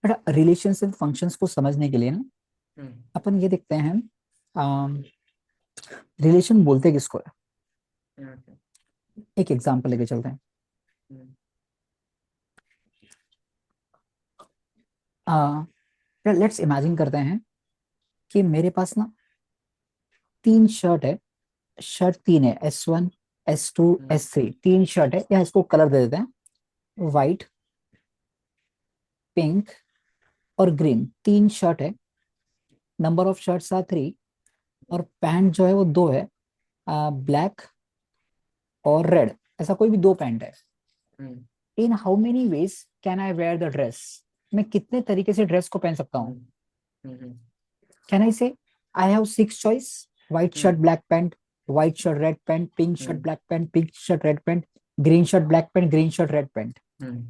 But relationship functions को समझने के लिए ना हम्म, अपन ये देखते हैं रिलेशन बोलते किसको है। हम्म, एक एग्जांपल लेके चलते हैं। हम्म, लेट्स इमेजिन करते हैं कि मेरे पास ना तीन शर्ट है। शर्ट तीन है, S1, S2, हम्म, S3, तीन शर्ट है, या इसको कलर दे देते हैं, व्हाइट, पिंक और ग्रीन। तीन शर्ट है, number of shirts are three, और पैंट जो है वो दो है, ब्लैक और रेड। ऐसा कोई भी दो पैंट है। Hmm, in how many ways can I wear the dress? मैं कितने तरीके से ड्रेस को पहन सकता हूँ? हम्म, हम्म, कैन आई से I have six choice? White shirt hmm, black pant, white shirt red pant, pink shirt hmm, black pant, pink shirt red pant, green shirt black pant, green shirt red pant. Hmm,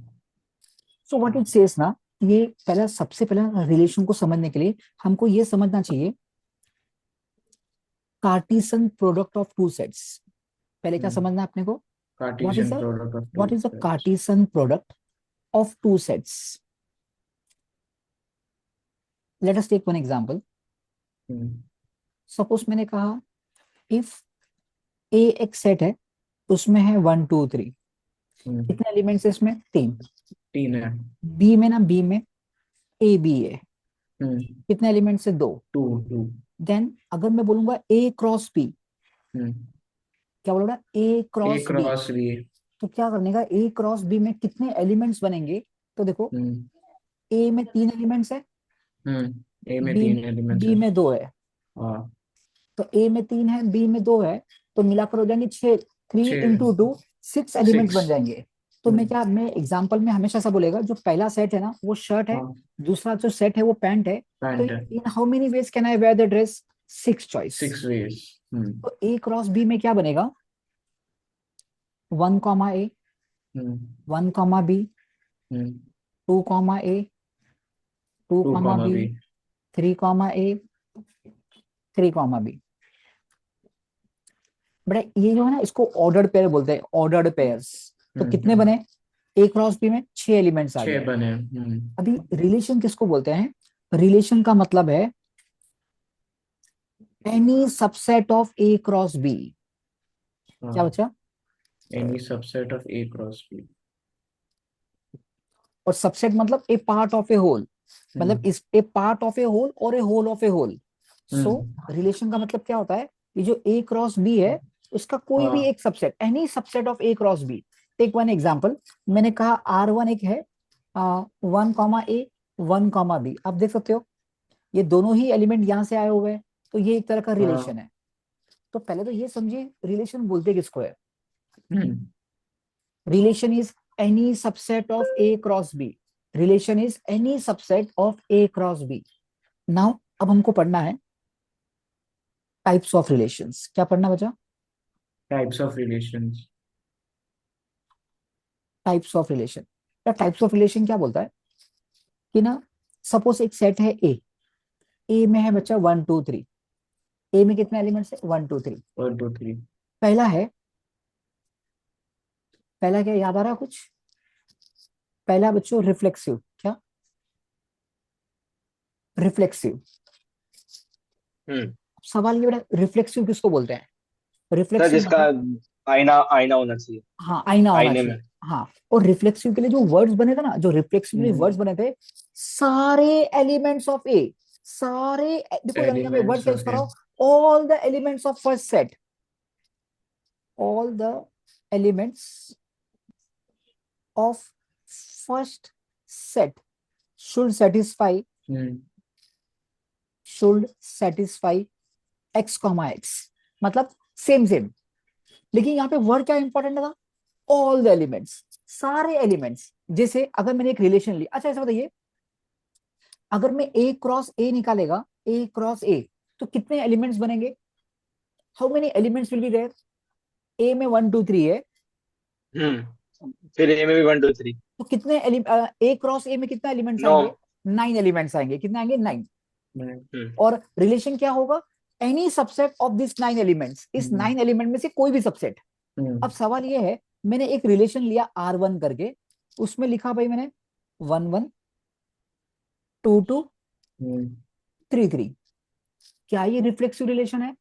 so what it says ना, ये पहला सबसे पहला relation को समझने के लिए हमको ये समझना चाहिए cartesian product of two sets. पहले क्या हम्म। समझना है अपने को? What is cartesian a product of two what is a sets. Cartesian product of two sets? Let us take one example. Hmm, suppose मैंने कहा इफ ए एक सेट है, उसमें है वन टू थ्री। हम्म, कितने एलिमेंट्स है इसमें? तीन। तीन है। बी में ना, बी में ए बी है, हम्म, कितने एलिमेंट्स है? दो। To to. देन अगर मैं बोलूंगा ए क्रॉस बी, हम्म, क्या बोलूंगा? A A cross B. Cross B. तो क्या करने का, ए क्रॉस बी में कितने एलिमेंट्स बनेंगे? तो देखो, हम्म, ए में तीन एलिमेंट्स है, ए में बी तीन एलिमेंट्स बी है। में दो है। हाँ। तो ए में तीन है, बी में दो है, तो मिलाकर हो जाएंगे छह। थ्री छः। Into two, six elements six. बन जाएंगे। तो मैं हम्म, क्या, मैं एग्जाम्पल में हमेशा ऐसा बोलेगा, जो पहला सेट है ना वो शर्ट है, हाँ। दूसरा जो सेट है वो पैंट है। तो पैंट है। In how many ways can I wear the dress? Six choice. Six ways. Hmm, तो ए क्रॉस बी में क्या बनेगा? One comma A, hmm, one comma B, hmm. Two comma A, two two comma comma B, B. Three comma A, three comma B. But ये जो है ना, इसको ordered pair बोलते हैं, ऑर्डर्ड पेयर्स। तो कितने हम्म। बने? ए क्रॉस बी में छह एलिमेंट्स आ छः गए। बने। अभी रिलेशन किसको बोलते हैं? रिलेशन का मतलब है any subset of A cross B. क्या हाँ। बचा? Any subset of A cross B. और सबसेट मतलब a part of a whole, मतलब hmm, is a part of a whole और a whole of a whole. So hmm. Relation का मतलब क्या होता है? ये जो ए क्रॉस बी है, उसका कोई भी हाँ, एक subset, any subset of A cross B. Take one example. मैंने कहा R1 एक है, one comma A, one comma B. आप देख सकते हो ये दोनों ही एलिमेंट यहां से आए हुए हैं, तो ये एक तरह का रिलेशन हाँ। है। तो पहले तो ये समझिए रिलेशन बोलते किसको है। Hmm, relation is any subset of A cross B. Relation is any subset of A cross B. Now अब हमको पढ़ना है टाइप्स ऑफ रिलेशंस। क्या पढ़ना बचा? Types of relations. Types of relation. या टाइप्स ऑफ रिलेशन क्या बोलता है कि ना, सपोज एक सेट है ए। ए में है बच्चा वन टू थ्री। ए में कितने एलिमेंट्स है? One two three. One two three. पहला है, पहला क्या याद आ रहा है कुछ? पहला बच्चों रिफ्लेक्सिव। क्या? रिफ्लेक्सिव। हम्म। सवाल ये बड़ा, रिफ्लेक्सिव किसको बोलते हैं? सर रिफ्लेक्सिव जिसका मतलब, आईना आईना होना चाहिए। हाँ आईना होना आईने में। चाहिए। हाँ, और रिफ्लेक्सिव के लिए जो वर्ड्स बने थे ना, जो रिफ्लेक्सिव के लिए वर्ड्स हम्म। बने थे, सारे एलिमेंट्स ऑफ ए, सारे, देखो यहाँ पे वर्ड्स एलिमेंट्स क्या यूज ऑफ कर ए। रहा हूं, all the elements of first set, all the elements of first set should satisfy, hmm, should satisfy x comma x, मतलब सेम सेम। लेकिन यहाँ पे वर्ड क्या इंपॉर्टेंट था? ऑल द एलिमेंट्स, सारे एलिमेंट्स। जैसे अगर मैंने एक रिलेशन लिया, अच्छा ऐसा बताइए, अगर मैं ए क्रॉस ए निकालेगा, ए क्रॉस ए, तो कितने एलिमेंट्स बनेंगे? How many elements will be there? A में वन टू थ्री है, फिर ए में भी वन टू थ्री। तो कितने ए क्रॉस ए में कितने एलिमेंट्स नौ। आएंगे? नाइन एलिमेंट्स आएंगे। कितने आएंगे? नाइन। हम्म, और रिलेशन क्या होगा? Any subset of this nine elements, इस हम्म, नाइन एलिमेंट में से कोई भी सबसेट। अब हम्म, सवाल ये है, मैंने एक रिलेशन लिया R1 करके, उसमें लिखा भाई मैंने वन वन, 2 2 हम्म 3 3। क्या ये रिफ्लेक्सिव रिलेशन है?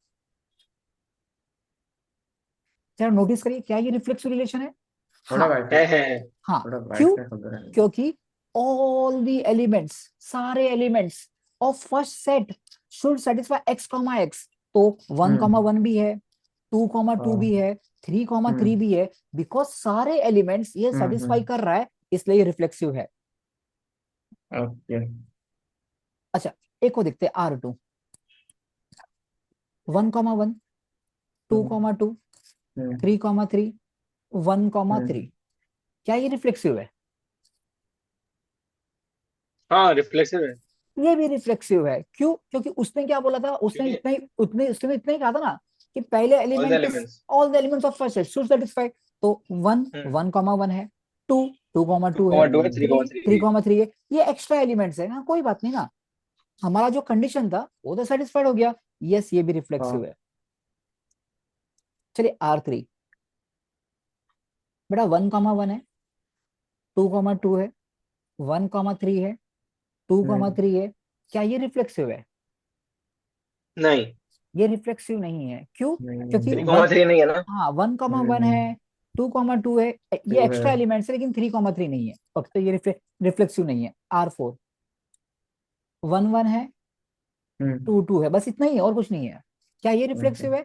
जरा नोटिस करिए, क्या ये रिफ्लेक्सिव रिलेशन है? थोड़ा हाँ वाईफाई है। हाँ। थोड़ा क्यों? वाईफाई खबर है। क्योंकि ऑल द एलिमेंट्स, सारे elements of first set should satisfy x comma x. तो 1 कॉमा 1 भी है, 2 कॉमा 2 हाँ। भी है, 3 कॉमा 3 हम्म भी है। बिकॉज सारे एलिमेंट्स ये सेटिस्फाई हम्म कर रहा है, इसलिए ये रिफ्लेक्सिव है। ओके। अच्छा, एक को देखते हैं R2। 1 कॉमा 1, 2 हम्म कॉमा 2, हम्म 3 कॉमा 3, 1 कॉमा हम्म 3। क्या ये रिफ्लेक्सिव है? हाँ, रिफ्लेक्सिव है। ये भी रिफ्लेक्सिव है। क्यों? क्योंकि उसने क्या बोला था, उसने क्योंकि इतना ही उसने इतना ही कहा था ना कि पहले ऑल द एलिमेंट के elements. All the elements of first set should satisfy. तो 1 हम्म 1 कॉमा 1 है, 2 2 कॉमा 2 है, 2,2 है, 3 3,3 3 भी है। कॉमा 3 है। ये एक्स्ट्रा एलिमेंट्स है ना, कोई बात नहीं ना, हमारा जो कंडीशन था वो तो सेटिस्फाइड हो गया। यस, ये भी रिफ्लेक्सिव हाँ है। चलिए R3। बेटा 1 कॉमा 1 है, 2 कॉमा 2 है, 1 कॉमा 3 है, 2 कॉमा हम्म 3 है। क्या ये रिफ्लेक्सिव है? नहीं, ये रिफ्लेक्सिव नहीं है। क्यों? क्योंकि नहीं 3,3 नहीं है ना। हाँ 1 कॉमा 1 हम्म है, 2 कॉमा 2 है, ये 2 है। एक्स्ट्रा एलिमेंट्स है, लेकिन 3 कॉमा 3 नहीं है, तो ये रिफ्लेक्सिव नहीं है। R4 1 1 है, हम्म 2 2 है, बस इतना ही है और कुछ नहीं है। क्या ये ओके। रिफ्लेक्सिव है?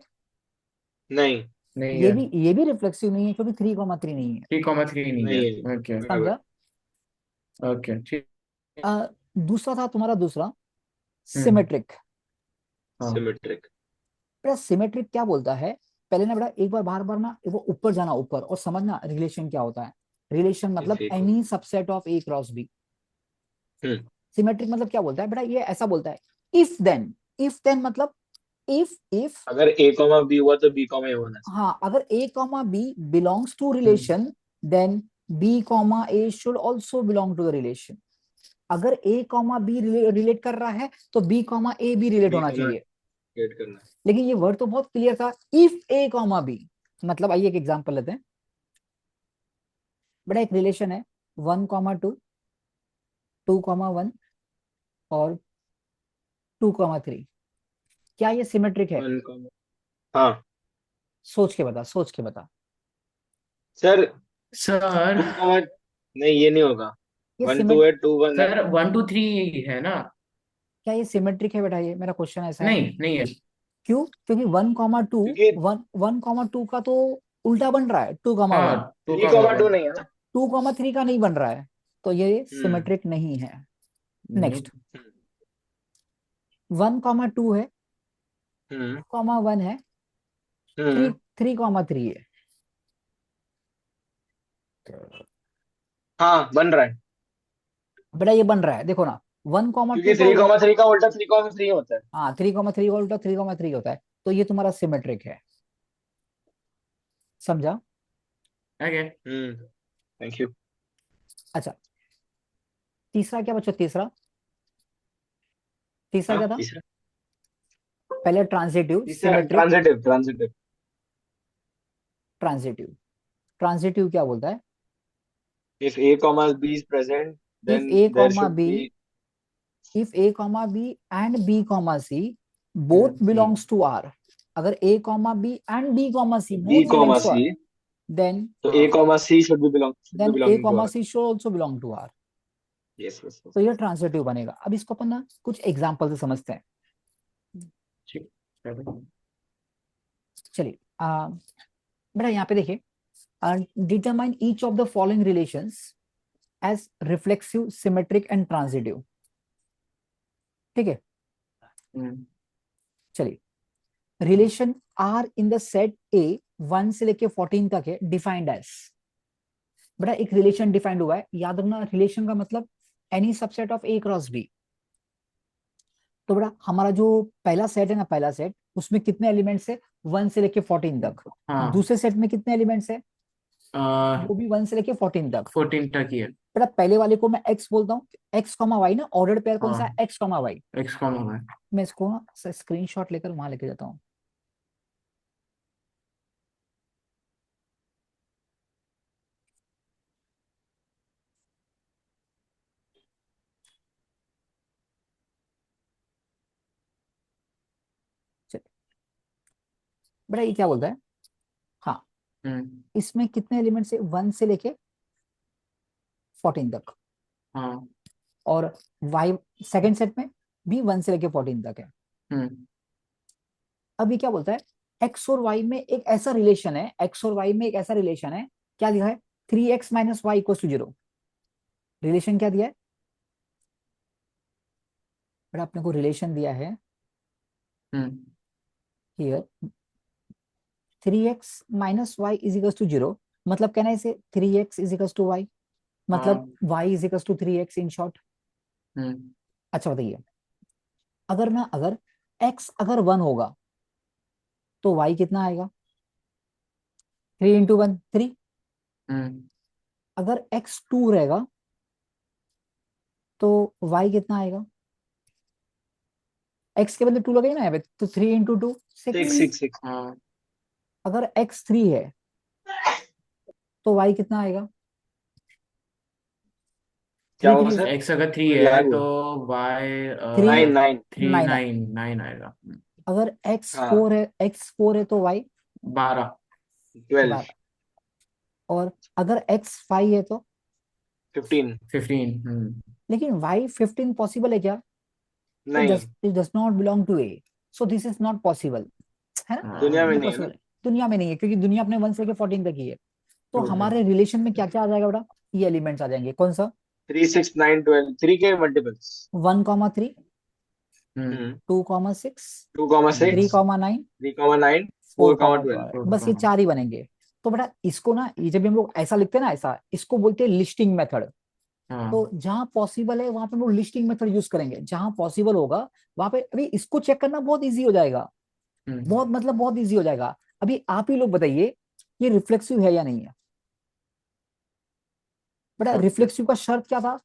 नहीं, नहीं है। ये भी रिफ्लेक्सिव नहीं है, क्योंकि 3 कॉमा 3 नहीं है। 3,3 नहीं है। नहीं है। ओके समझा? ओके ठीक। दूसरा था तुम्हारा, दूसरा हम्म सिमेट्रिक। हाँ सिमेट्रिक। बेटा सिमेट्रिक क्या बोलता है? पहले ना बेटा एक बार बार बार ना वो ऊपर जाना, ऊपर, और समझना रिलेशन क्या होता है। रिलेशन इफ मतलब एक हो। Any subset of A cross B। Hmm symmetric मतलब क्या बोलता है बेटा? ये ऐसा बोलता है, इफ देन। इफ देन मतलब इफ अगर ए कॉमा बी हुआ तो बी कॉमा ए होना चाहिए। हाँ, अगर A comma B belongs to hmm relation, then B comma A should also belong to the relation. अगर A कॉमा B रिलेट कर रहा है, तो B कॉमा A भी रिलेट बी होना कॉमा चाहिए। क्रिएट करना है। लेकिन ये वर्ड तो बहुत क्लियर था, इफ A कॉमा B। मतलब आइए एक एग्जांपल लेते हैं। बड़ा एक रिलेशन है 1 कॉमा 2, 2 कॉमा 1 और 2 कॉमा 3। क्या ये सिमेट्रिक है? 1 कॉमा। हाँ सोच के बता, सोच के बता। सर। सर 2 कॉमा नहीं, ये नहीं होगा। ये 1 2 सिमेट है, 2 1 है। सर 1 2 3 है ना। क्या ये सिमेट्रिक है बेटा? ये मेरा क्वेश्चन ऐसा है। नहीं नहीं है। क्यों? क्योंकि 1 कॉमा 2, क्योंकि 1 कॉमा 2 का तो उल्टा बन रहा है, 2 कॉमा हाँ 1। 2 3 का कॉमा 2 1। नहीं है ना। 2 कॉमा 3 का नहीं बन रहा है, तो ये हम्म सिमेट्रिक नहीं है। Nope. नेक्स्ट, 1 कॉमा 2 है, हम्म 2 कॉमा 1 है, 3 हम्म 3 कॉमा 3 है। हाँ, बन रहा है। बेटा ये बन रहा है, देखो ना, 1 कॉमा 2 क्योंकि का 3 कॉमा 3 का उल्टा 3 कॉमा 3 होता है। हाँ 3 कॉमा 3 का उल्टा 3 कॉमा 3 होता है, तो ये तुम्हारा सिमेट्रिक है। समझा? ओके। Thank you. अच्छा, तीसरा क्या बच्चों? तीसरा, तीसरा हाँ, क्या था? तीसरा। पहले ट्रांजिटिव, तीसरा symmetric, transitive transitive. Transitive. Transitive क्या बोलता है? If A comma B is present if then A there comma should be, B. If A comma B and B comma C both belongs to R. अगर A comma B and B comma C B both comma belongs to R, C. Then तो A comma C should be a belonging to comma R. C should also belong to are. Yes yes तो ये yes. Transitive बनेगा। अब इसको अपन ना कुछ example से समझते हैं। ठीक। चलो। चलिए बेटा यहाँ पे देखिए, determine each of the following relations as reflexive, symmetric and transitive. ठीक है, हम्म चलिए। Relation R in the set A 1 से लेके 14 तक है, डिफाइंड एज। बेटा एक रिलेशन डिफाइंड हुआ है, याद रखना रिलेशन का मतलब any subset of A cross B. तो बेटा हमारा जो पहला सेट है ना, पहला सेट, उसमें कितने एलिमेंट्स है? 1 से लेके 14 तक। हाँ दूसरे सेट में कितने एलिमेंट्स है? वो भी 1 से लेके 14 तक। 14 तक ही है। बेटा पहले वाले को मैं एक्स बोलता हूँ, एक्स कॉमा वाई ना, ऑर्डर पेयर कौन सा है? हाँ X comma Y. X comma है। मैं इसको स्क्रीनशॉट लेकर वहां लेके जाता हूँ। बेटा ये क्या बोलता है, हाँ इसमें कितने एलिमेंट्स है, 1 से लेके 14 तक, हाँ और वाई सेकंड सेट में भी 1 से लेके 14 तक है। अब ये क्या बोलता है, एक्स और वाई में एक ऐसा रिलेशन है, एक्स और वाई में एक ऐसा रिलेशन है, क्या दिया है, 3x minus Y equal to 0। Relation क्या दिया है बेटा, अपने को रिलेशन दिया है here 3x minus Y is equal to 0, मतलब कहना है इसे 3x is equal to Y, मतलब y is equal to 3x in short. अच्छा बताइए, अगर ना, अगर x अगर 1 होगा तो y कितना आएगा, 3 इंटू 1 3। अगर x 2 रहेगा तो y कितना आएगा, x के बदले 2 लगेगा ना यहाँ पे, तो 3 इंटू 2 6। 6 अगर x 3 है तो y कितना आएगा, क्या 3 होगा 3 सर? एक्स अगर 3 कोई है लैग तो हुआ। वाई 3 9 3 9। 9 9 आएगा। अगर x हाँ 4 है, x 4 है तो y 12 12 12। और अगर x 5 है तो, 15 15 लेकिन y 15 पॉसिबल है क्या, नहीं, it does not belong to A, so this is not possible, है ना, दुनिया में ये नहीं है ना। पॉसिबल है, दुनिया में नहीं है, क्योंकि दुनिया अपने 1 से लेकर 14 तक ही है। तो ट्रू है। हमारे रिलेशन में क्या क्या आ जाएगा बेटा, ये एलिमेंट्स आ जाएंगे, कौन सा, 3 6 9 12 3 के मल्टीपल्स। 1 कॉमा 3, हम्म 2 comma 6, 2 comma 3 6 comma 9, 3 comma 9 4 4 comma comma 12। 12, बस ये 4 ही बनेंगे। तो बेटा इसको ना, ये जब हम लोग ऐसा लिखते हैं ना, ऐसा इसको बोलते हैं लिस्टिंग मेथड। तो जहां पॉसिबल है वहां पे हम लोग लिस्टिंग मेथड यूज करेंगे, जहां पॉसिबल होगा वहां पे, अभी इसको चेक करना बहुत इजी हो जाएगा, बहुत मतलब बहुत इजी हो जाएगा। अभी आप ही लोग बताइए ये रिफ्लेक्सिव है या नहीं है, बेटा रिफ्लेक्सिव का शर्त क्या था,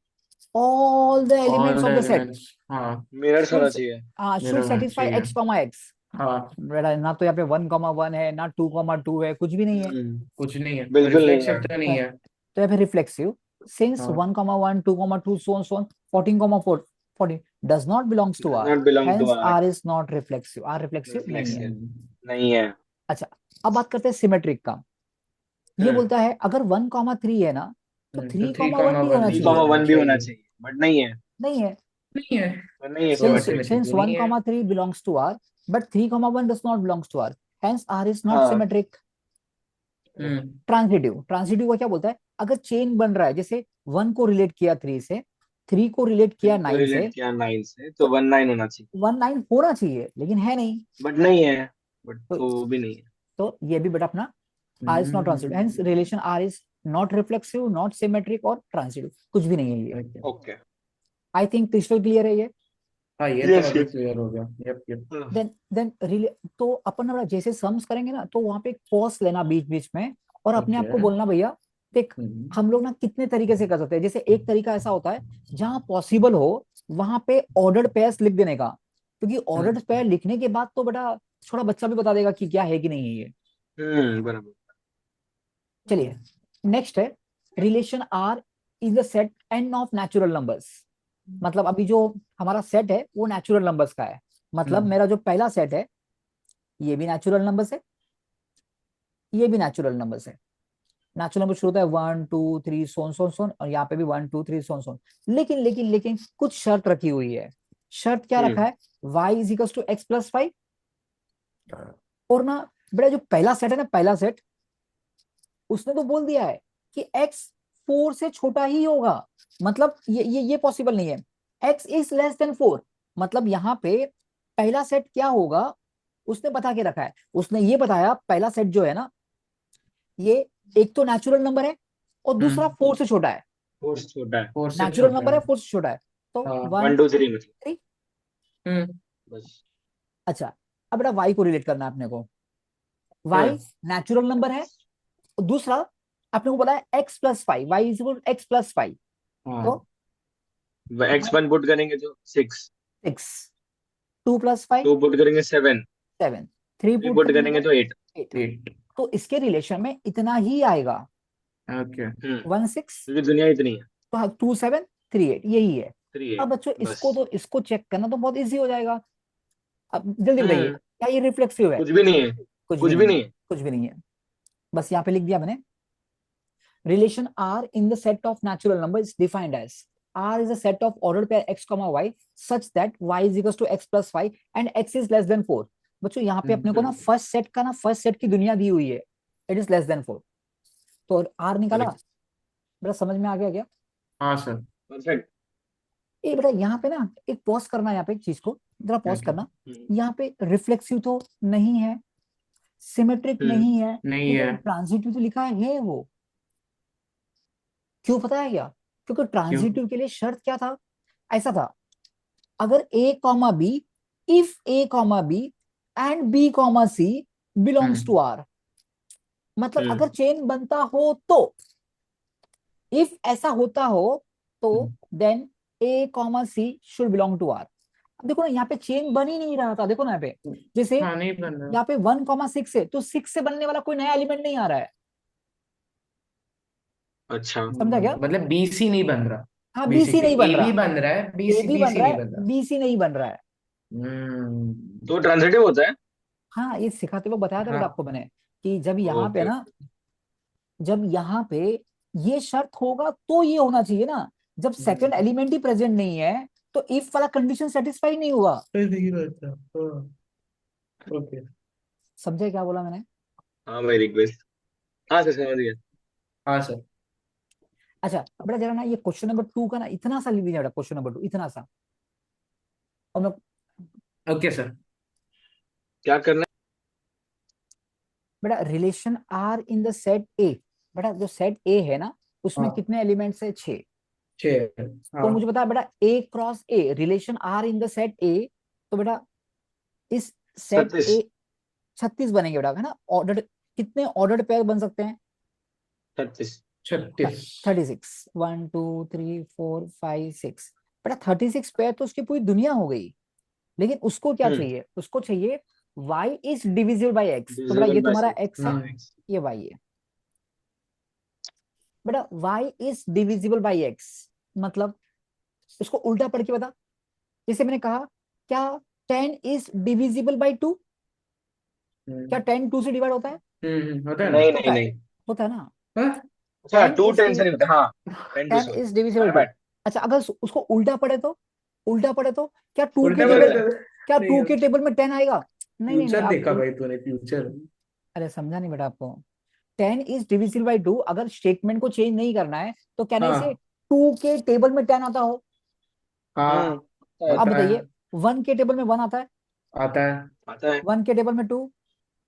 all the all elements the of the set elements. हाँ मिरर्स शुड होना चाहिए। शुड मिरर होना सेटिस्फाई चाहिए। X comma x. हाँ बेटा ना तो यहाँ पे 1 कॉमा 1 है, ना 2 कॉमा 2 है, कुछ भी नहीं है। कुछ नहीं है, तो बिल्कुल नहीं है। रिफ्लेक्सिव तो नहीं है। तो यहाँ पे रिफ्लेक्सिव, सिंस हाँ 1 comma 1 2 comma 2 so on so on 14 comma 4 14 does not belongs to does R, not belong to hence R. R is not reflexive, R reflexive नहीं है। रिफ्लेक्सिव नहीं है। अच्छा, अब बात करते हैं सिमेट्रिक का। ये हम्म बोलता है अगर 1 कॉमा 3 है ना, तो तो 3 3 कॉमा 1 भी 1 होना 3 भी चाहिए, कॉमा होना 1 भी होना चाहिए। चाहिए, बट नहीं है। नहीं है, नहीं है, तो नहीं है since सिमेट्रिक। सिमेट्रिक since तो नहीं 1 है। comma 3 belongs to R but 3 comma 1 does not belongs to R, hence R is not हाँ symmetric। हम्म ट्रांजिटिव, ट्रांजिटिव का क्या बोलता है, अगर चेन बन रहा है, जैसे 1 को रिलेट किया 3 से, 3 को रिलेट 3 किया को 9 रिलेट से, किया 9 से तो तो 1 9 होना चाहिए, 1 9 होना चाहिए, लेकिन है नहीं। बट नहीं है। बट तो, तो वो भी नहीं है। तो ये भी बेटा अपना R is not transitive, hence relation R is not reflexive, not symmetric और transitive, कुछ भी नहीं है ये। Okay. Okay. I think crystal clear है ये। हाँ ये तो यस अभी यस। क्लियर हो गया। Yup yup. देन तो अपन ना जैसे सम्स करेंगे ना, तो वहां पे पॉज लेना बीच बीच में, और अपने आप ओके। को बोलना भैया देख, हम लोग ना कितने तरीके से कर सकते हैं, जैसे एक तरीका ऐसा होता है जहां पॉसिबल हो वहां पे ऑर्डर्ड पेयर्स लिख देने का, क्योंकि ऑर्डर्ड पेयर लिखने के बाद तो बेटा थोड़ा बच्चा भी बता देगा कि क्या है कि नहीं है ये। बराबर। चलिए नेक्स्ट है, relation R is the set N of natural numbers. मतलब अभी जो हमारा सेट है वो नेचुरल नंबर्स का है, मतलब मेरा जो पहला सेट है ये भी नेचुरल नंबर्स है, ये भी नेचुरल नंबर्स है। नेचुरल नंबर शुरू होता है 1 2 3 सोन सोन सोन, और यहाँ पे भी 1 2 3 सोन सोन। लेकिन कुछ शर्त रखी हुई है। शर्त क्या रखा है, y is equal to X plus 5। और ना बेटा जो पहला सेट है ना, पहला सेट, उसने तो बोल दिया है कि x 4 से छोटा ही होगा, मतलब ये पॉसिबल नहीं है, x इज लेस देन 4। मतलब यहाँ पे पहला सेट क्या होगा उसने बता के रखा है, उसने ये बताया पहला सेट जो है ना, ये एक तो नेचुरल नंबर है और दूसरा 4 से छोटा है। फोर्स छोटा है। 4 से नेचुरल छोटा नंबर है, है। 4 से छोटा है, तो हाँ 1 1 2 3 मतलब 3। हम्म बस। अच्छा, अब बेटा y को रिलेट करना है अपने को, y हाँ नेचुरल नंबर है, और दूसरा आपने को बोला है x plus 5, y is equal x plus 5, हाँ तो x1 पुट करेंगे तो 6, 6, 2 प्लस 5 2 पुट करेंगे 7, 7, 3 3 पुट पुट करेंगे करेंगे तो तो 8। 8। 8। तो इसके रिलेशन में इतना ही आएगा, ओके। 1 6, क्योंकि दुनिया इतनी है। तो हाँ 2 7 3 8 यही है। 3 अब 8 बच्चों बस। इसको तो इसको चेक करना तो बहुत इजी हो जाएगा। अब जल्दी बताइए हम्म क्या ये रिफ्लेक्सिव है, कुछ भी नहीं है। कुछ कुछ भी भी नहीं है, नहीं है। कुछ भी नहीं है। बस यहाँ पे लिख दिया मैंने, relation R in the set of natural number is defined as R is a set of ordered pair x comma y such that y is equals to x plus 5 and x is less than 4। बच्चों यहाँ पे अपने को ना first set की दुनिया दी हुई है, इट इज लेस देन 4। तो R निकाला, करेक्ट। बेटा समझ में आ गया क्या? हाँ सर। परफेक्ट। ए बेटा यहाँ पे ना एक पॉज करना, यहाँ पे एक चीज को जरा पॉज ओके। करना। यहाँ पे रिफ्लेक्सिव तो नहीं है, सिमेट्रिक हम्म। नहीं है, नहीं है। लेकिन ट्रांजिटिव तो लिखा है वो। क्यों पता है क्या? क्योंकि क्यों? ट्रांजिटिव के लिए शर्त क्या था? ऐसा था, अगर A comma B, if A comma B and B comma C belongs to R, मतलब अगर चेन बनता हो तो, इफ ऐसा होता हो तो then A comma C should belong to R. अब देखो ना यहाँ पे चेन बन ही नहीं रहा था, देखो ना यहाँ पे, जैसे हाँ नहीं बन रहा। यहाँ पे 1,6 है तो 6 से बनने वाला कोई नया एलिमेंट नहीं आ रहा है। अच्छा। समझा क्या? मतलब बीसी नहीं बन रहा। हाँ बीसी बेसिकली नहीं बन ए रहा, भी बन रहा है, ए बीसी भी बन बीसी रहा नहीं है, बन रहा। बीसी नहीं बन रहा है। हम्म। तो ट्रांजिटिव होता है। हाँ ये सिखाते वक्त बताया था बेटा हाँ। आपको मैंने, कि जब यहाँ पे ओके। ना, जब यहाँ पे ये शर्त होगा तो ये होना चाहिए ना, जब सेकंड एलिमेंट ही प्रेजेंट नहीं है तो इफ वाला कंडीशन सेटिस्फाई नहीं हुआ। नहीं रहता। हाँ। ओके। समझे क्या बोला मैंने? हाँ भाई रिक्वेस्ट। हाँ सर समझ गया। हाँ सर। अच्छा बेटा जरा ना ये क्वेश्चन नंबर 2 का ना इतना सा लिख दीजिए बेटा, क्वेश्चन नंबर 2 इतना सा। और मैं ओके सर। क्या करना बेटा relation R in the set A, बेटा जो सेट ए है ना उसमें हाँ। कितने एलिमेंट्स है? 6। 6। तो हाँ। मुझे बता बेटा A cross A relation R in the set A, तो बेटा इस है? सेट 36। ए 36 बनेंगे बेटा, है ना? ऑर्डर कितने ऑर्डर्ड पेयर बन सकते हैं? 36। 36। 36, 1 2 3 4 5 6। बेटा 36 पेयर तो उसकी पूरी दुनिया हो गई, लेकिन उसको क्या चाहिए? उसको चाहिए y is divisible by x। तो बेटा डिविजिबल ये बाय तुम्हारा 6। x है, हाँ x। ये y है। बेटा y is divisible by x मतलब इसको उल्टा पढ़ के बता। जैसे मैंने कहा, क्या 10 इज डिविजिबल बाई 2? क्या 10 2 से डिवाइड होता है? होता है ना। नहीं होता नहीं है, नहीं। होता है ना। अच्छा 10 टू इज 10 से नहीं होता। हाँ 10 टू 10 से इज होता डिविजिबल है। टू। बाय। अच्छा अगर उसको उल्टा पढ़े तो, उल्टा पढ़े तो क्या 2 के उल्टा टेबल, पड़ता है। क्या नहीं 2 के टेबल में 10 आएगा? नहीं नहीं नहीं फ्यूचर आप देखा भाई तूने, फ्यूचर। अरे समझा नहीं बेटा आपको। 10 इज डिविजिबल बाई 2, अगर स्टेटमेंट को चेंज नहीं करना है तो कहना इसे हाँ 2 के टेबल में 10 आता हो। हाँ। तो अब आता है। बताइए 1 के टेबल में 1 आता है, आता है। आता है। 1 के टेबल में 2,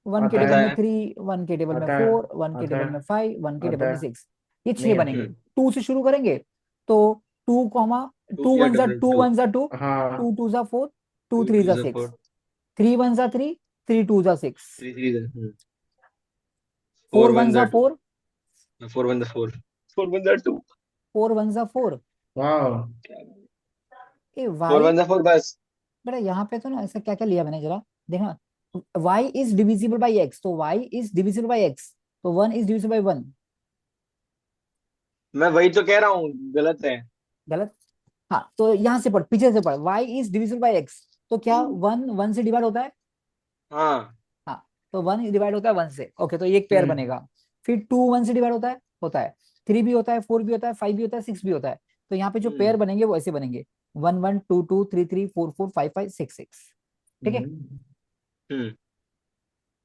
1 के आता टेबल आता है। में है। 3, 1 के टेबल में आता है। 4, 1 के आता टेबल है। में 5, 1 के टेबल आता में है। 6। ये 6 नहीं आता। बनेंगे। 2 से शुरू करेंगे तो 2 कॉमा, 2 2 या 1 जा डबल 2 2। 1 जा 2, हाँ। 2 2 जा 4, 2 2 3 2 जा से 6, 4। 3 1 जा 3, 3 2 जा 6, 3 3 जा 4 4 1 1 जा जा 2। 4, 4 1 जा 4। 4 1 जा 2। 4 1 जा 4। वाह। ए 4 y, 1 जा 4 बस। बेटा यहाँ पे तो ना ऐसा क्या क्या लिया मैंने जरा देखना। y is divisible by x, तो y is divisible by x, तो 1 इज डिविजिबल बाई 1। मैं वही तो कह रहा हूँ गलत है। गलत? हाँ तो यहाँ से पढ़, पीछे से पढ़, y is divisible by x, तो क्या 1 1 से डिवाइड होता है? हाँ। हाँ तो 1 डिवाइड होता है 1 से, ओके तो ये एक पेयर हम्म। बनेगा। फिर 2 1 से डिवाइड होता है? होता है। 3 भी होता है, 4 भी होता है, 5 भी होता है, 6 भी होता है। तो यहाँ पे जो पेयर बनेंगे वो ऐसे बनेंगे, 1 1 2 2 3 3 4 4 5 5 6 6। ठीक है। हम्म।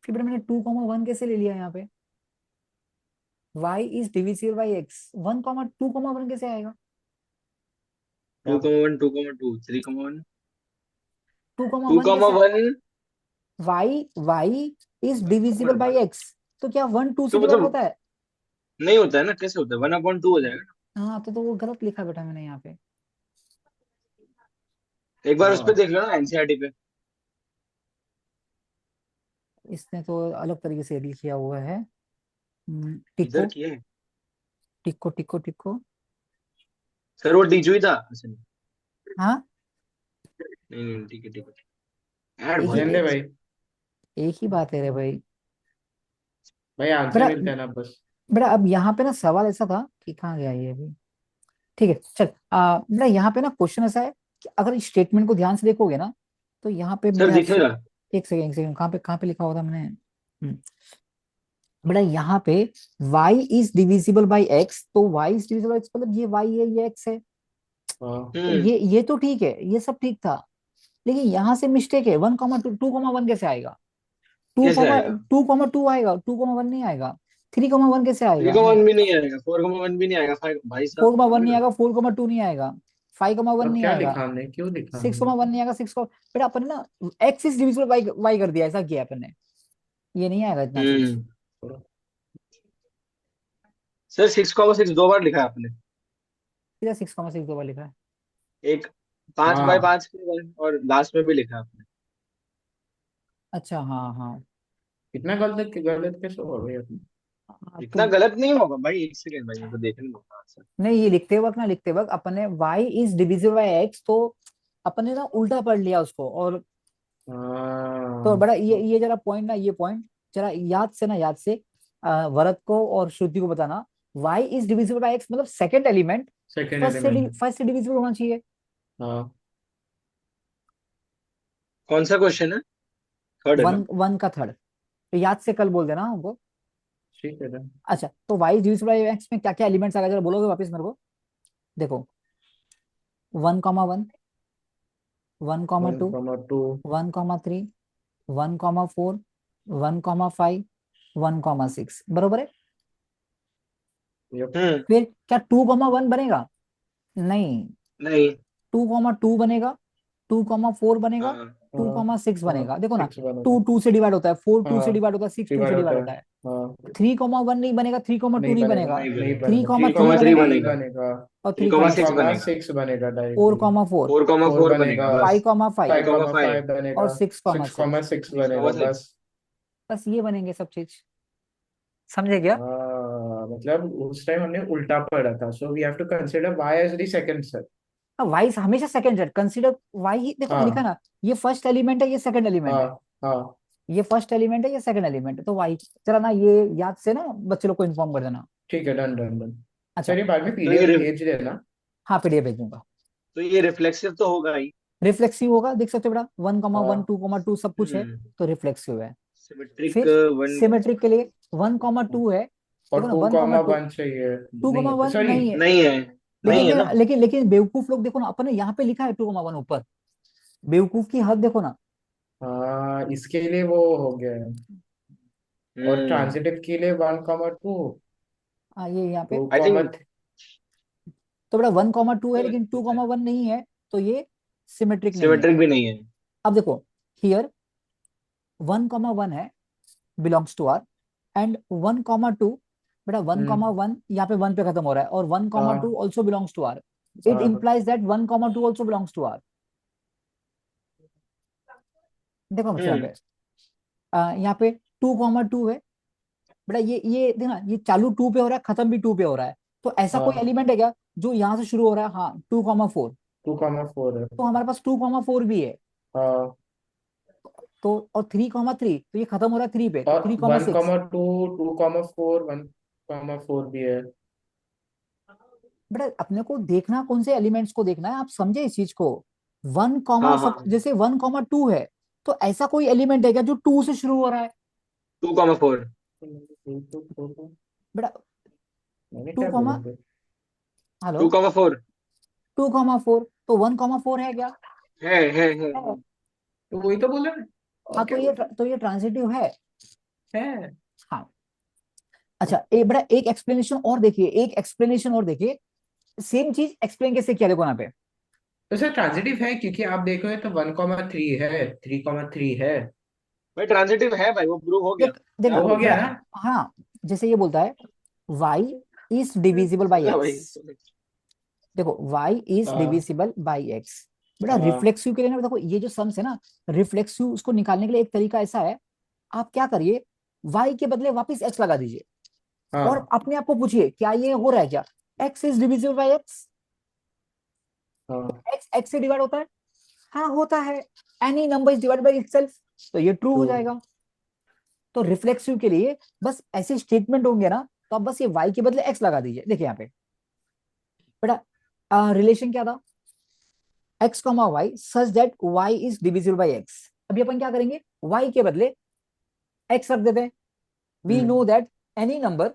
फिर बेटा मैंने 2 1 कैसे ले लिया यहाँ पे? y is divisible by x, 1 2 1 कैसे आएगा? 2 1 2 2 3 1 2 2 1 कैसे? 1। y is divisible by x, तो क्या 1 2 से तो डिवाइड मतलब होता है? नहीं होता है ना, कैसे होता है? 1/2 हो जाएगा। हाँ तो वो गलत लिखा बेटा मैंने यहाँ पे। एक बार उस पे हाँ। देख लो ना एनसीईआरटी पे। इसने तो अलग तरीके से एडिट किया हुआ है। इधर टिक्को किया है। टिक्को टिक्को टिक्को। सर वो टीच हुई था अच्छा नहीं। हाँ नहीं नहीं ठीक है ठीक है। ऐड एक ही बहुत रहने है दे भाई। इसमें। एक ही बात है रे भाई। भाई आंसर बेटा मिलता है ना बस। बेटा अब यहाँ पे ना सवाल ऐसा था कि कहाँ गया ये अभी। ठीक है चल, बेटा यहाँ पे ना क्वेश्चन ऐसा है कि अगर स्टेटमेंट को ध्यान से देखोगे ना तो यहाँ पे सर मेरे हाथ से, दिखेगा। एक सेकंड कहाँ पे लिखा हुआ था मैंने? हम्म, बेटा यहाँ पे y is divisible by x, तो y is divisible by x मतलब ये y है ये x है, हाँ तो ये तो ठीक है, ये सब ठीक था। लेकिन यहाँ से मिस्टेक है, 1, 2, 2, 1 कैसे आएगा? टू कैसे कॉमा आएगा? 2, 2 आएगा, 2, 1 नहीं आएगा। 3, 1 कैसे थ्री आएगा? का नहीं, वन भी नहीं आएगा, 4 का 1 भी नहीं आएगा, फाइव भाई साहब 4, 1 पागल नहीं हो। आएगा, 4, 2 नहीं आएगा, 5, 1 अब नहीं क्या आएगा, लिखा हमने, क्यों लिखा 6, 1 हमने? नहीं आएगा, 6 को बेटा अपन ने ना X is divisible by Y कर दिया, ऐसा किया अपन ने, ये नहीं आएगा इतना चीज। हम्म। सर 6 का 6 2 बार लिखा है आपने। सीधा 6, 6 दो बार लिखा है। एक 5 बाय 5 के वन, और लास्ट में भी लिखा है आपने। अच्छा हाँ हाँ। इतना गलत गलत कैसे हो गया अपने? हाँ, इतना तो गलत नहीं होगा भाई, एक सेकंड भाई, मेरे को देखने दो आंसर। नहीं, ये लिखते वक्त ना, लिखते वक्त अपन ने y is divisible by x, तो अपन ने ना उल्टा पढ़ लिया उसको, और तो हाँ, बड़ा ये जरा पॉइंट ना, ये पॉइंट जरा याद से ना, याद से भरत को और श्रुति को बताना। y is divisible by X मतलब second element second element. First से डिविजिबल होना चाहिए। हाँ कौन सा क्वेश्चन है? थर्ड है ना? 1 का थर्ड, तो याद से कल बोल देना हमको। ठीक है ना। अच्छा, तो y डिविजिबल बाई एक्स में क्या क्या एलिमेंट्स आएगा, जरा बोलोगे वापस मेरे को? देखो, 1, 1, 1, 2, 1,2। 1, 3, 1, 4, 1, 5, 1, 6 बरोबर है। यप। हम्म। फिर क्या 2, 1 बनेगा? नहीं, नहीं। 2, 2 बनेगा, 2, 4 बनेगा, हाँ। टू हाँ कॉमा सिक्स हाँ, बनेगा। देखो ना, 6 बनेगा। 2, 2 से डिवाइड होता है, 4, 2 से हाँ, डिवाइड होता है, 6, 2 से डिवाइड डिवाइड होता है। होता है। हाँ, 3, 1 नहीं बनेगा, 3, 2 नहीं नहीं बनेगा, बनेगा, नहीं नहीं बनेगा। थ्री बनेगा, comma three three comma three बनेगा, थ्री बनेगा। बनेगा। और three three comma comma three six six comma बनेगा। सिक्स बनेगा four directly. Comma four 4 comma 4 4 बनेगा बनेगा। फाइव बस। Comma five 5 5 comma comma five 5 और बनेगा। 6, 6 6 कॉमा 6 सिक्स कॉमा बनेगा सिक्स बस। बस ये बनेंगे सब चीज। समझे क्या? हाँ, मतलब उस टाइम हमने उल्टा पढ़ा था, so we have to consider Y as the second set. Y हमेशा सेकंड है, कंसीडर वाई ही, देखो ना लिखा हाँ ना, ये फर्स्ट एलिमेंट है, ये सेकंड एलिमेंट है, हाँ हाँ। ये फर्स्ट एलिमेंट है, ये सेकंड एलिमेंट है, तो वाई। चला ना, ये याद से ना बच्चे लोग को इन्फॉर्म कर देना। ठीक है, डन डन डन। अच्छा, सर ये बाद में तो ये पीडीएफ भेज देना। हाँ पीडीएफ भेज दूंगा। तो ये रिफ्लेक्सिव तो होगा ही। रिफ्लेक्सिव होगा, देख सकते हो बेटा, 1, 1, हाँ 2, 2 सब कुछ है, हम्म। तो रिफ्लेक्सिव है। सिमेट्रिक फिर वन। सिमेट्रिक के लिए 1, 2 है, देखो और ना, टू 1, कॉमा 2, वन चाहिए। टू नहीं कॉमा है, वन सॉरी। नहीं है। नहीं है। नहीं लेकिन है ना? लेकिन बेवकूफ लोग देखो ना, अपन ने यहाँ पे लिखा है 2, 1 ऊपर, बेवकूफ की हद देखो ना। हाँ, इसके लिए वो हो गया है। और हम्म। ट्रांजिटिव के लिए 1,2। हाँ ये यहाँ पे, टू आई कॉमा थिंक। तो बेटा 1, 2 है, लेकिन 2, 1 नहीं है, तो ये सिमेट्रिक नहीं है। सिमेट्रिक भी नहीं है। अब देखो, हियर 1, 1 है, बिलोंग्स टू आर, एंड 1, 2, बेटा वन हम्म। कॉमा वन यहाँ पे 1 पे खत्म हो रहा है, और 1, 2 हाँ also belongs to R, it हाँ implies that 1, 2 also belongs to R. देखो बच्चे यहाँ हम्म। पे, यहाँ पे 2, 2 है, बेटा ये देखना, ये चालू 2 पे हो रहा है, खत्म भी 2 पे हो रहा है, तो ऐसा कोई हाँ। एलिमेंट है क्या जो यहाँ से शुरू हो रहा है? हाँ, 2, 4, 2,4 है। तो हमारे पास 2, 4 भी है, हाँ। तो और 3, 3 तो ये खत्म हो रहा है 3 पे, तो और थ्री कॉमा 1,2, सिक्स 2,4, 1,4 भी है। बेटा अपने को देखना कौन से एलिमेंट्स को देखना है, आप समझे इस चीज को। वन कॉमा हाँ हाँ। सब जैसे 1, 2 है, तो ऐसा कोई एलिमेंट है क्या जो 2 से शुरू हो रहा है? 2,4। बेटा मैंने टू क्या कॉमा बोला फिर? हेलो, 2,4। 2, 4 तो 1, 4 है क्या? है। है। तो वही तो बोला मैं। और हाँ, क्या बोला? तो ये ट्रांजिटिव है। है। हाँ। अच्छा, एक बड़ा एक एक्सप्लेनेशन और देखिए, एक एक्सप्लेनेशन और देखिए, सेम चीज एक्सप्लेन कैसे किया, देखो यहाँ पे। तो सर ट्रांजिटिव है, क्योंकि आप देखोगे तो 1,3 है, 3,3 है। भाई ट्रांजिटिव है भाई, वो प्रूव हो गया। देखना वो हो गया बड़ा, ना। हाँ, जैसे ये बोलता है y इज डिविजिबल बाई सुना एक्स, भाई। देखो y इज हाँ डिविजिबल बाई एक्स, बेटा हाँ रिफ्लेक्सिव के लिए ना, देखो ये जो सम्स है ना, रिफ्लेक्सिव उसको निकालने के लिए एक तरीका ऐसा है, आप क्या करिए, y के बदले वापस x लगा दीजिए, और हाँ अपने आप को पूछिए क्या ये हो रहा है क्या, x is divisible by x, हाँ। x x से डिवाइड होता है, हाँ होता है, any number is divide by itself, तो ये ट्रू टू। हो जाएगा। तो रिफ्लेक्सिव के लिए बस ऐसे स्टेटमेंट होंगे ना, तो आप बस ये y के बदले x लगा दीजिए। देखिए यहाँ पे बेटा रिलेशन क्या था, x comma Y such that y is divisible by x। अभी अपन क्या करेंगे, y के बदले x रख देते हैं. We know that any number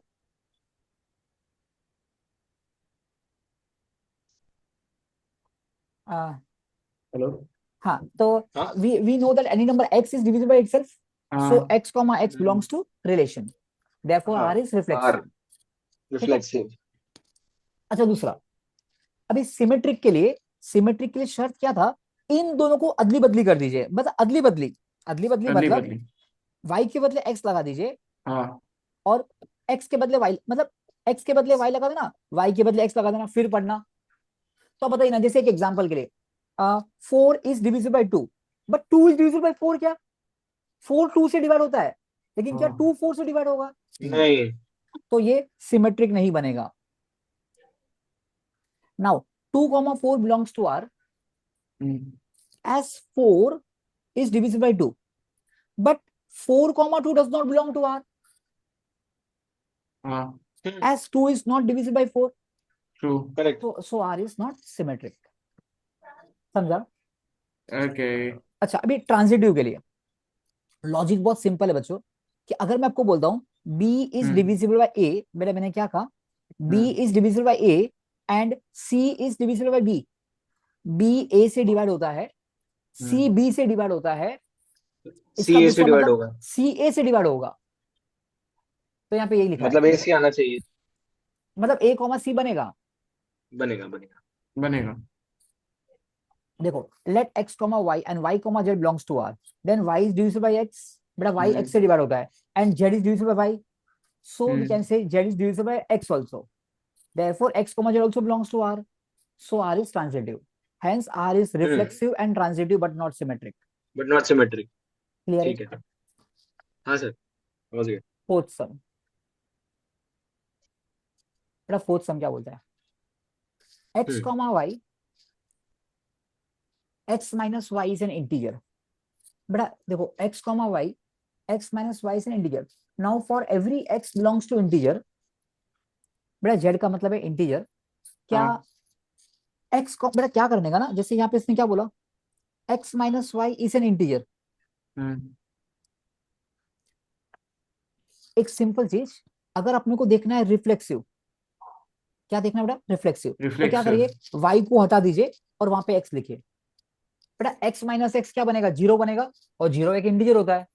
hello. हाँ, तो हाँ. we know that any number x is divisible by itself. So हाँ. x comma x belongs to relation. Therefore हाँ. R is reflexive. R ठीक है. reflexive. अच्छा, दूसरा, अभी सिमेट्रिक के लिए शर्त क्या था? इन दोनों को अदली बदली कर दीजिए. मतलब अदली बदली अदली मतलब बदली. y के बदले x लगा दीजिए हाँ. और x के बदले y, मतलब x के बदले y लगा देना, y के बदले x लगा देना, फिर पढ़ना. तो बताइए ना, जैसे एक एग्जांपल के लिए 4 is divisible bye 2, but 2 is divisible bye 4. क्या 4 2 से डिवाइड होता है, लेकिन क्या हाँ. 2 4 से डिवाइड होगा? नहीं. तो ये सिमेट्रिक नहीं बनेगा. Now 2 4 belongs to R as 4 is divisible by 2, but 4 2 does not belong to R हाँ. as 2 is not divisible by 4. True. Correct. So R is not symmetric. समझा? Okay. अच्छा, अभी ट्रांजिटिव के लिए लॉजिक बहुत सिंपल है बच्चों, कि अगर मैं आपको बोलता हूं B is divisible by A, मैंने क्या कहा? B is divisible by A and C is divisible by B. B A से डिवाइड होता है, C B से डिवाइड होता है, इसका C A से दूसरा डिवाइड मतलब होगा. C A से डिवाइड होगा. तो यहाँ पे यही लिखा है, मतलब A से आना चाहिए. मतलब A कॉमा C बनेगा. बनेगा बनेगा. बनेगा. देखो, let x comma y and y comma z belongs to R, then y is divisible by x. बेटा y x से डिवाइड होता है and z is divisible by y, so we can say z is divisible by x also. Therefore x comma z also belongs to R, so R is transitive. Hence R is reflexive and transitive but not symmetric. But not symmetric. Clear है? ठीक है. हाँ sir, समझ गए. Fourth sum. बेटा fourth sum क्या बोलता है? x comma y, x minus y is an integer. बेटा देखो, x comma y, x minus y is an integer. Now for every x belongs to integer, बेटा z का मतलब है इंटीजर. क्या x को बेटा क्या करने का ना, जैसे यहाँ पे इसने क्या बोला, x minus y is an integer. एक सिंपल चीज, अगर अपने को देखना है रिफ्लेक्सिव, क्या देखना है बेटा? रिफ्लेक्सिव. तो क्या करिए, y को हटा दीजिए और वहां पे x लिखिए. बेटा x माइनस x क्या बनेगा? 0 बनेगा, और 0 एक इंटीजर होता है.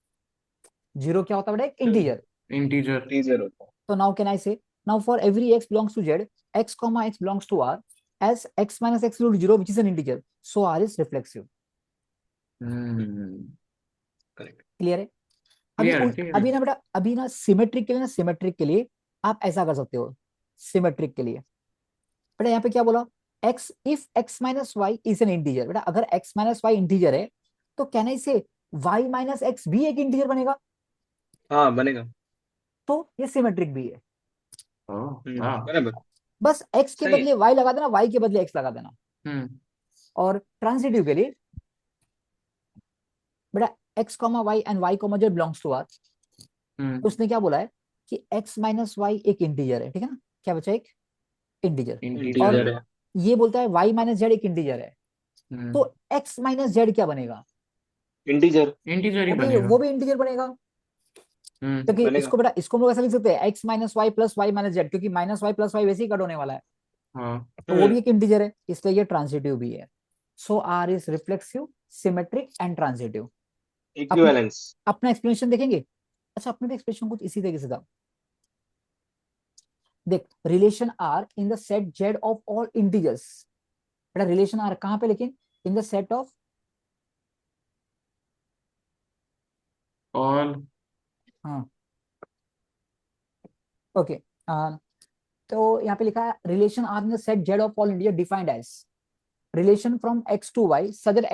0 क्या होता है बेटा? एक इंटीजर. इंटीजर होता है. तो now can I say, now for every x belongs to z, x comma x belongs to R as x minus x equal to 0 which is an integer, so R is reflexive. Correct. Clear है? अभी ना बेटा, अभी ना symmetric के लिए आप ऐसा कर सकते हो. सिमेट्रिक के लिए बेटा यहाँ पे क्या बोला? x if x minus y is an integer. बेटा अगर x minus y इंटीजर है तो कैन आई से y minus x भी एक इंटीजर बनेगा, हाँ बनेगा. तो ये सिमेट्रिक भी है. बराबर. बस x के सही है. बदले y लगा देना, y के बदले x लगा देना. और ट्रांजिटिव के लिए बेटा x comma y and y comma z belongs to R, तो उसने क्या बोला है कि x माइनस y एक इंटीजर है. ठीक है ना? क्या बचा? एक इंटीजर. इंटीजर है. ये बोलता है y माइनस z एक इंटीजर है, तो x माइनस z क्या बनेगा? इंटीजर. इंटीजर ही वो बनेगा. भी इंटीजर बनेगा. क्योंकि बनेगा. इसको बेटा, इसको हम लोग ऐसा लिख सकते हैं x minus Y plus Y minus Z, क्योंकि माइनस वाई प्लस वाई वैसे ही कट होने वाला है, तो वो भी एक इंटीजर है, इसलिए ये ट्रांजिटिव भी है. सो R is reflexive, symmetric and transitive. Equivalence. अपना एक्सप्लेनेशन देखेंगे. अच्छा, अपने एक्सप्लेनेशन कुछ इसी तरीके से था. देख, relation R in the set Z of all integers. बेटा रिलेशन R कहां पे? लेकिन in the set of all. हाँ ओके. तो यहाँ पे लिखा है relation R in the set Z of all integer defined as relation from x to y such that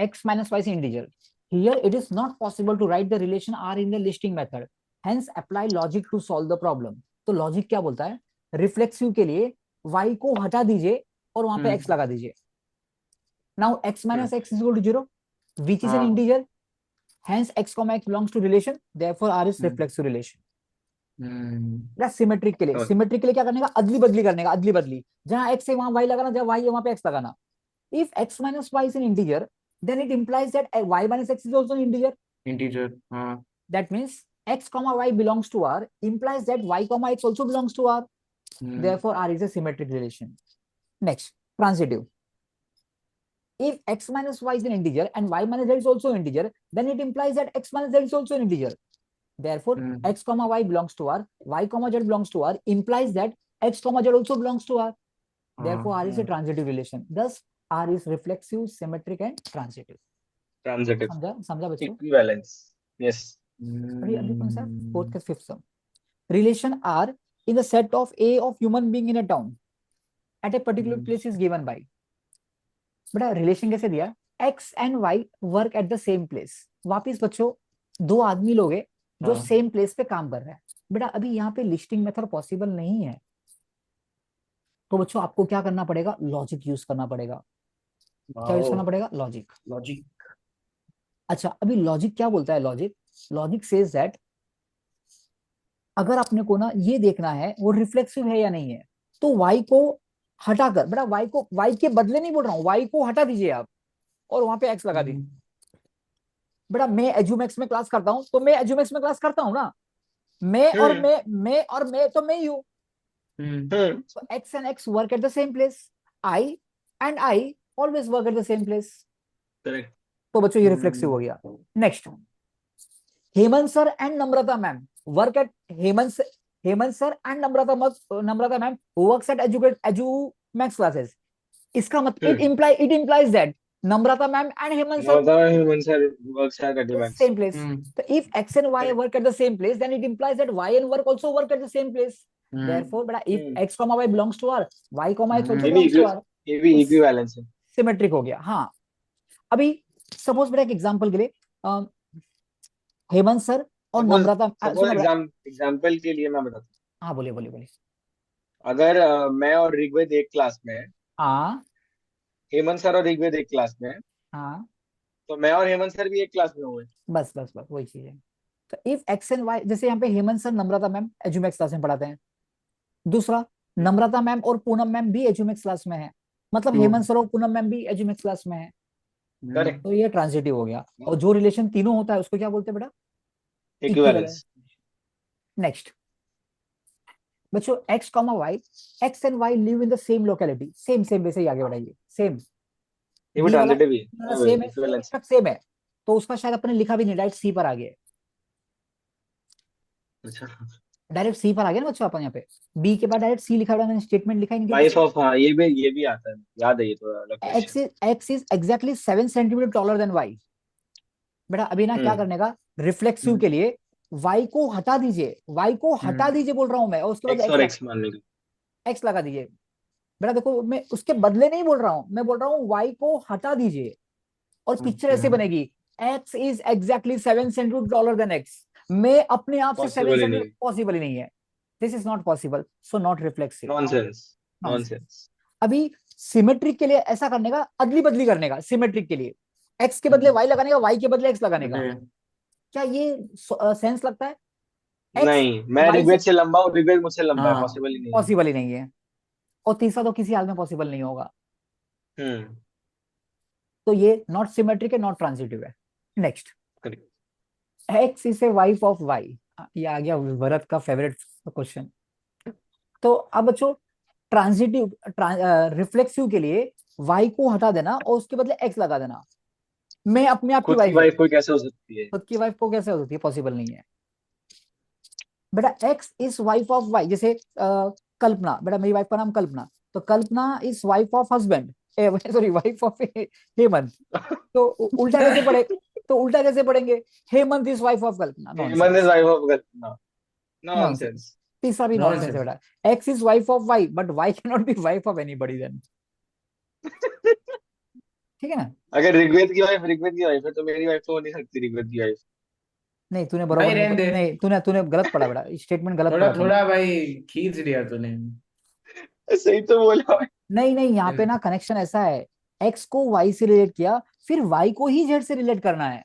x minus y is an integer. Here it is not possible to write the relation R in the listing method. Hence apply logic to solve the problem. तो logic क्या बोलता है? Reflexive के लिए y को हटा दीजिए और वहां पे x लगा दीजिए. Now x minus x is equal to 0 which is an integer. Hence x comma x belongs to relation. Therefore R is reflexive relation. Symmetric के लिए क्या करने का? अदली बदली करने का. अदली बदली, जहां x है वहां y लगाना, जहां y है वहां पे x लगाना. If x minus y is an integer, then it implies that y minus x is also an integer. Integer. That means x comma y belongs to R implies that y comma x also belongs to R. Therefore, R is a symmetric relation. Next, transitive. If x minus y is an integer and y minus z is also an integer, then it implies that x minus z is also an integer. Therefore, x comma y belongs to R, y comma z belongs to R implies that x comma z also belongs to R. Therefore, R is a transitive relation. Thus, R is reflexive, symmetric, and transitive. Transitive. समझा बच्चों? Equivalence. Yes. अभी कौन सा? Fourth का fifth sum. Relation R in the set of A of human being in a town at a particular place is given by. बेटा relation कैसे दिया? X and Y work at the same place. वापिस बच्चों दो आदमी लोग हैं जो सेम प्लेस पे काम कर रहे हैं. बेटा अभी यहाँ पे लिस्टिंग मेथड पॉसिबल नहीं है, तो बच्चों आपको क्या करना पड़ेगा? लॉजिक यूज करना पड़ेगा. क्या यूज करना पड़ेगा? लॉजिक. अच्छा, अभी लॉजिक क्या बोलता है? लॉजिक सेज दैट अगर अपने को ना ये देखना है वो रिफ्लेक्सिव है या नहीं है, तो y को हटाकर, बेटा y के बदले नहीं बोल रहा हूँ, y को हटा दीजिए आप और वहां पे x लगा दीजिए. बेटा मैं एजुमेक्स में क्लास करता हूं तो मैं एजुमेक्स में क्लास करता हूं ना. मैं और मैं तो मैं ही हूं. So x and x work at the same place. I and I always work at the same place. Correct. तो बच्चों ये रिफ्लेक्सिव हो गया. Next, Hemant sir and Namrata ma'am work at Hemant sir and Namrata ma'am works at Edumax classes. इसका मतलब it implies that Namrata ma'am and Hemant sir works at Edumax. Same place. So if x and y work at the same place, then it implies that y and work also work at the same place. Therefore, beta, if x comma y belongs to R, y comma x also belongs to R. ये भी equivalence है. Symmetric हो गया. हाँ, अभी suppose बेटा एक example के लिए हेमंत सर और नम्रता. एग्जांपल के लिए मैं बताता हूँ. हाँ बोलिए. अगर मैं और ऋग्वेद एक क्लास में है, हाँ, हेमंत सर और ऋग्वेद एक क्लास में है, हाँ, तो मैं और हेमंत सर भी एक क्लास में हुए. बस वही चीज है. तो इफ एक्स एंड वाई, जैसे यहाँ पे हेमंत सर नम्रता मैम एजुमेक्स क्लास में पढ़ाते हैं. दूसरा, नम्रता मैम और पूनम मैम भी एजुमेक्स क्लास में है, मतलब हेमंत सर और पूनम मैम भी एजुमेक्स क्लास में है. तो ये ट्रांजिटिव हो गया. और जो रिलेशन तीनों होता है उसको क्या बोलते हैं बेटा? इक्विवेलेंस. नेक्स्ट बच्चों, x comma y, x and y live in the same locality. Same वैसे ही आगे बढ़ाइए. सेम ये भी ट्रांजिटिव ही है. सेम है तो उसका शायद अपने लिखा भी नहीं, डायरेक्ट सी पर आ गया. अच्छा, डायरेक्ट सी पर आ गया ना बच्चों. अपन यहाँ पे बी के बाद डायरेक्ट सी लिखा हुआ है, स्टेटमेंट लिखा ही नहीं. वाइफ ऑफ, हाँ ये भी आता है, याद है ये तो. x is exactly 7 centimetre taller than y. बेटा अभी ना क्या करने का? रिफ्लेक्सिव के लिए y को हटा दीजिए, बोल रहा हूं मैं, और उसके बाद x मान लीजिए, x लगा दीजिए. बेटा देखो, मैं उसके बदले नहीं बोल रहा हूं, मैं बोल रहा हूं y को हटा दीजिए और पिक्चर ऐसे बनेगी. x is exactly 7 centimetre taller than x. मैं अपने आप से 7 सेंटीमीटर पॉसिबल ही नहीं है. This is not possible, so not reflexive. Nonsense. अभी सिमेट्रिक के लिए ऐसा करने का, अदली बदली करने का. सिमेट्रिक के लिए x के बदले y लगाने का, y के बदले x लगाने का. क्या ये सेंस लगता है? नहीं, मैं ऋग्वेद से लंबा हूँ, ऋग्वेद मुझसे लंबा है. पॉसिबल ही नहीं है. और तीसरा तो किसी हाल में पॉसिबल नहीं होगा. तो ये नॉट सिमेट्रिक है, नॉट ट्रांजिटिव है. Next, x is a wife of y. ये आ गया भरत का फेवरेट क्वेश्चन. तो अब बच्चों ट्रांजिटिव रिफ्लेक्सिव के लिए y को हटा देना और उसके बदले x लगा देना. मैं अपने आप की वाइफ को कैसे हो सकती है? खुद की वाइफ को कैसे हो सकती है? पॉसिबल नहीं है. बेटा x is wife of y. जैसे कल्पना, बेटा मेरी वाइफ का नाम कल्पना, तो Kalpana is wife of husband, sorry wife of Hemant. तो उल्टा कैसे पढ़ेंगे? Hemant is wife of Kalpana. Hemant is wife of Kalpana. Nonsense. तीसरा भी नॉनसेंस है बेटा. x is wife of y but y can not be wife of anybody then. ठीक है ना? अगर ऋग्वेद की वाइफ है तो मेरी वाइफ तो हो नहीं सकती ऋग्वेद की वाइफ. नहीं, तूने बरोबर नहीं, तूने गलत पढ़ा बेटा. स्टेटमेंट गलत पढ़ा. थोड़ा भाई खींच दिया तूने. सही तो बोला. नहीं, यहाँ पे ना कनेक्शन ऐसा है, x को y से रिलेट किया, फिर y को ही z से रिलेट करना है.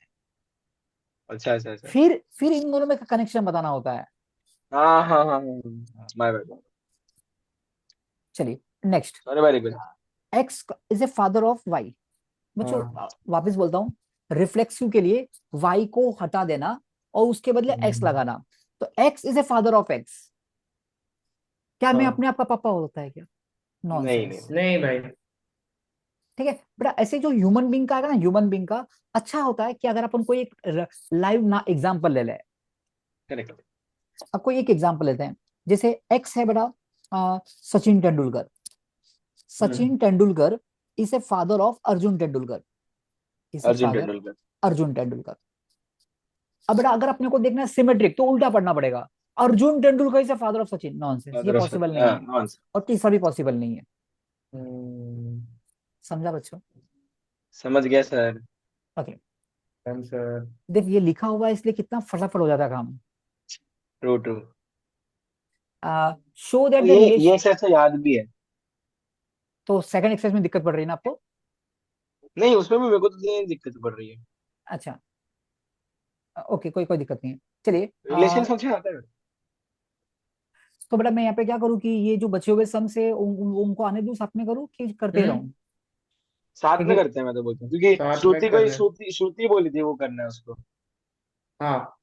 अच्छा. फिर इन दोनों में कनेक्शन बताना होता है. हाँ. My bad. चलिए नेक्स्ट. सॉरी भाई. x is a father of y. बच्चों वापस बोलता हूँ, रिफ्लेक्सिव के लिए y को हटा देना और उसके बदले एक्स लगाना, तो x is a father of x. क्या मैं हाँ। अपने आप का पापा होता है क्या? नहीं नॉनसेंस। नहीं नहीं भाई। ठीक है बेटा, ऐसे जो ह्यूमन बींग का आएगा ना, ह्यूमन बींग का अच्छा होता है कि अगर अपन कोई एक लाइव ना एग्जांपल ले ले। करेक्ट। अब कोई एक एग्जांपल लेते हैं, जैसे एक्स है बेटा Sachin Tendulkar. Sachin Tendulkar is a father of Arjun Tendulkar, is a Arjun father Tendulkar. Arjun Tendulkar. अब बेटा अगर अपने को देखना है सिमेट्रिक, तो उल्टा पढ़ना पड़ेगा, Arjun Tendulkar is a father of Sachin. Nonsense, ये पॉसिबल नहीं है, नॉनसेंस। और तीसरा भी पॉसिबल नहीं है। हम्म। समझा बच्चों? समझ गया सर। Okay, answer. देख ये लिखा हुआ है इसलिए कितना फटाफट हो जाता है काम। True true. Show that the ये रिलेशन। एक्सरसाइज याद भी है। तो सेकंड एक्सरसाइज में दिक्कत पड़ रही है ना आपको? नहीं, उसमें भी मेरे को तो दिक्कत पड़ रही है। अच्छा, ओके, कोई कोई दिक्कत नहीं है। चलिए रिलेशन फंक्शन आता है। तो बेटा मैं यहाँ पे क्या करूँ कि ये जो बचे हुए सम से उनको आने दूं, साथ में करूँ कि करते हम्म। रहूं? साथ में क्योंकि करते हैं, मैं तो बोलता हूँ, क्योंकि साथ में श्रुति को करना है। श्रुति श्रुति बोली थी वो करना है उसको। हाँ